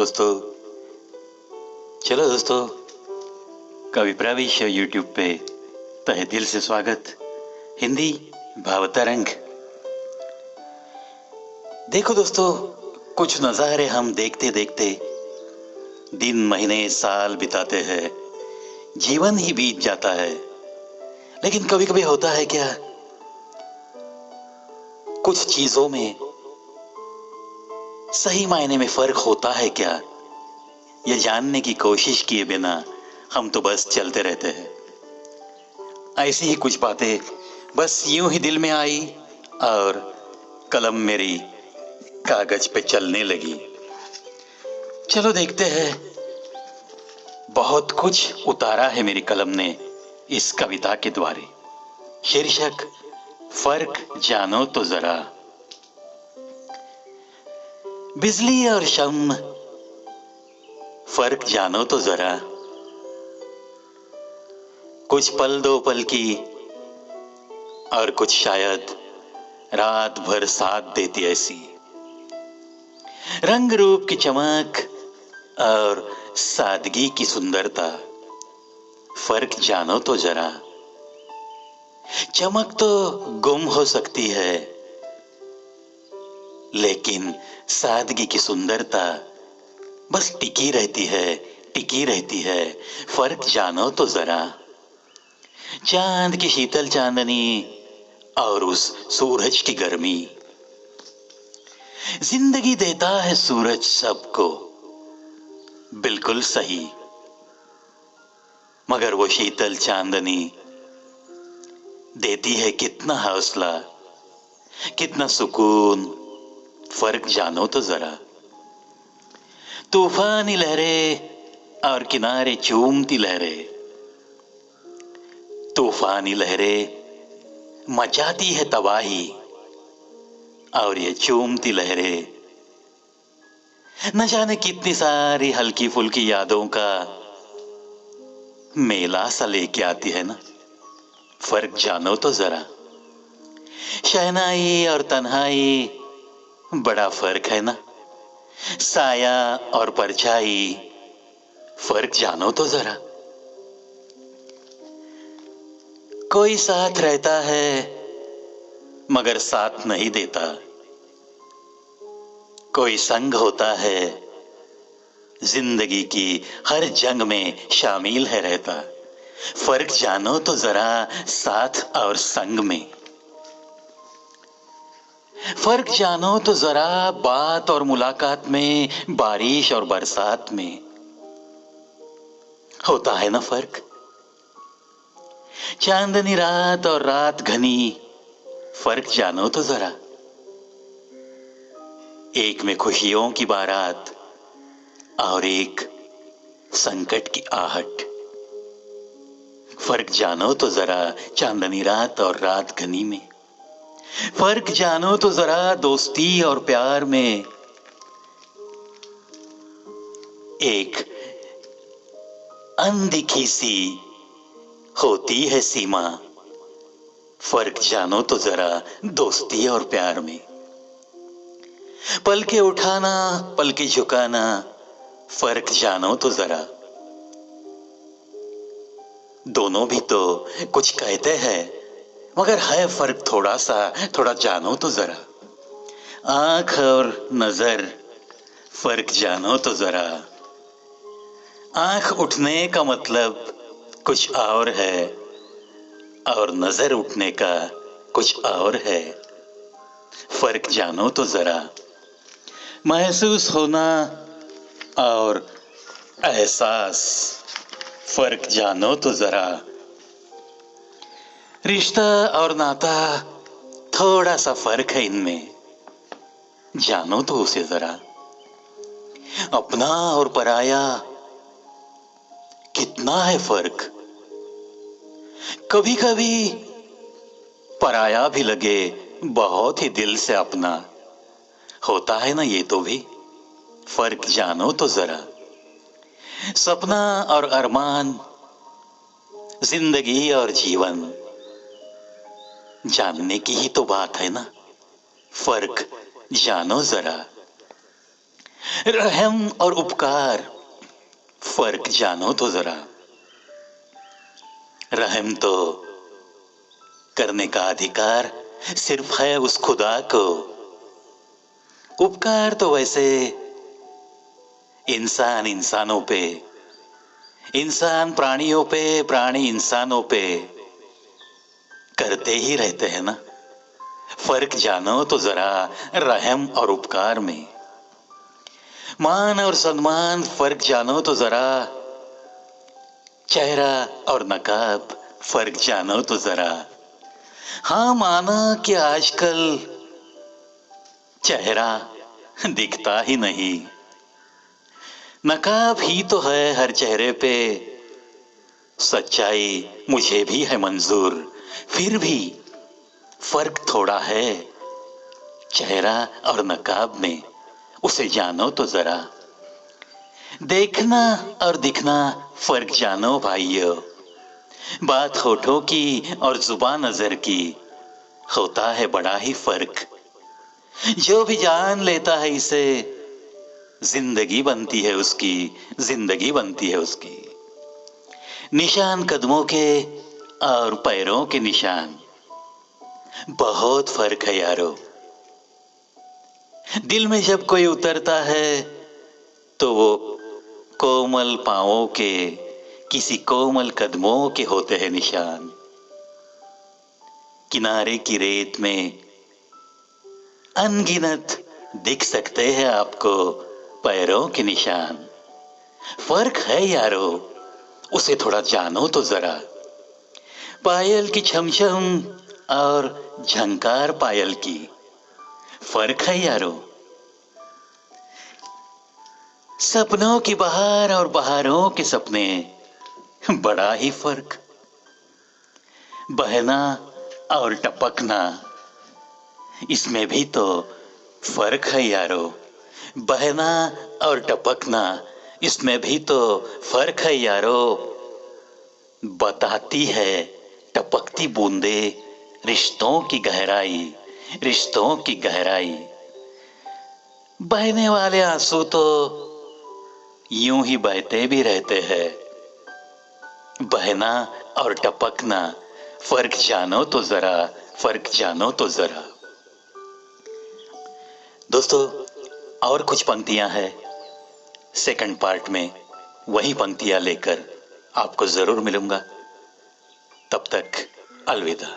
दोस्तों, चलो दोस्तों, कवि प्रवेश यूट्यूब पे तहे दिल से स्वागत। हिंदी भावतरंग। देखो दोस्तों, कुछ नज़ारे हम देखते देखते दिन महीने साल बिताते हैं, जीवन ही बीत जाता है। लेकिन कभी कभी होता है क्या, कुछ चीजों में सही मायने में फर्क होता है क्या, यह जानने की कोशिश किए बिना हम तो बस चलते रहते हैं। ऐसी ही कुछ बातें बस यूं ही दिल में आई और कलम मेरी कागज पे चलने लगी। चलो देखते हैं, बहुत कुछ उतारा है मेरी कलम ने इस कविता के द्वारे। शीर्षक फर्क जानो तो जरा। बिजली और शम्म, फर्क जानो तो जरा। कुछ पल दो पल की और कुछ शायद रात भर साथ देती ऐसी। रंग रूप की चमक और सादगी की सुंदरता, फर्क जानो तो जरा। चमक तो गुम हो सकती है, लेकिन सादगी की सुंदरता बस टिकी रहती है, टिकी रहती है। फर्क जानो तो जरा। चांद की शीतल चांदनी और उस सूरज की गर्मी। जिंदगी देता है सूरज सबको, बिल्कुल सही, मगर वो शीतल चांदनी देती है कितना हौसला, कितना सुकून। फर्क जानो तो जरा। तूफानी लहरें और किनारे चूमती लहरें। तूफानी लहरें मचाती है तबाही और ये चूमती लहरें न जाने कितनी सारी हल्की फुल्की यादों का मेला सा लेके आती है ना। फर्क जानो तो जरा। शहनाई और तन्हाई, बड़ा फर्क है ना। साया और परछाई, फर्क जानो तो जरा। कोई साथ रहता है मगर साथ नहीं देता। कोई संग होता है, जिंदगी की हर जंग में शामिल है रहता। फर्क जानो तो जरा साथ और संग में। फर्क जानो तो जरा बात और मुलाकात में, बारिश और बरसात में। होता है ना फर्क। चांदनी रात और रात घनी, फर्क जानो तो जरा। एक में खुशियों की बारात और एक संकट की आहट। फर्क जानो तो जरा चांदनी रात और रात घनी में। फर्क जानो तो जरा दोस्ती और प्यार में। एक अनदिखी सी होती है सीमा। फर्क जानो तो जरा दोस्ती और प्यार में। पलके उठाना, पलके झुकाना, फर्क जानो तो जरा। दोनों भी तो कुछ कहते हैं, मगर है फर्क थोड़ा सा, थोड़ा जानो तो जरा। आंख और नजर, फर्क जानो तो जरा। आंख उठने का मतलब कुछ और है और नजर उठने का कुछ और है। फर्क जानो तो जरा। महसूस होना और एहसास, फर्क जानो तो जरा। रिश्ता और नाता, थोड़ा सा फर्क है इनमें, जानो तो उसे जरा। अपना और पराया, कितना है फर्क। कभी कभी पराया भी लगे बहुत ही दिल से अपना। होता है ना ये तो भी। फर्क जानो तो जरा। सपना और अरमान, जिंदगी और जीवन, जानने की ही तो बात है ना। फर्क जानो जरा। रहम और उपकार, फर्क जानो तो जरा। रहम तो करने का अधिकार सिर्फ है उस खुदा को। उपकार तो वैसे इंसान इंसानों पे, इंसान प्राणियों पे, प्राणी इंसानों पे करते ही रहते हैं ना। फर्क जानो तो जरा रहम और उपकार में। मान और सम्मान, फर्क जानो तो जरा। चेहरा और नकाब, फर्क जानो तो जरा। हाँ, माना कि आजकल चेहरा दिखता ही नहीं, नकाब ही तो है हर चेहरे पे। सच्चाई मुझे भी है मंजूर, फिर भी फर्क थोड़ा है चेहरा और नकाब में, उसे जानो तो जरा। देखना और दिखना, फर्क जानो भाइयों। बात होठों की और जुबान नजर की, होता है बड़ा ही फर्क। जो भी जान लेता है इसे, जिंदगी बनती है उसकी, जिंदगी बनती है उसकी। निशान कदमों के और पैरों के निशान, बहुत फर्क है यारो। दिल में जब कोई उतरता है तो वो कोमल पांवों के, किसी कोमल कदमों के होते हैं निशान। किनारे की रेत में अनगिनत दिख सकते हैं आपको पैरों के निशान। फर्क है यारो, उसे थोड़ा जानो तो जरा। पायल की छमछम और झंकार पायल की, फर्क है यारो। सपनों की बहार और बहारों के सपने, बड़ा ही फर्क। बहना और टपकना, इसमें भी तो फर्क है यारो। बहना और टपकना, इसमें भी तो फर्क है यारो। बताती है टपकती बूंदे रिश्तों की गहराई, रिश्तों की गहराई। बहने वाले आंसू तो यूं ही बहते भी रहते हैं। बहना और टपकना, फर्क जानो तो जरा, फर्क जानो तो जरा। दोस्तों, और कुछ पंक्तियां हैं सेकंड पार्ट में, वही पंक्तियां लेकर आपको जरूर मिलूंगा। तब तक अलविदा।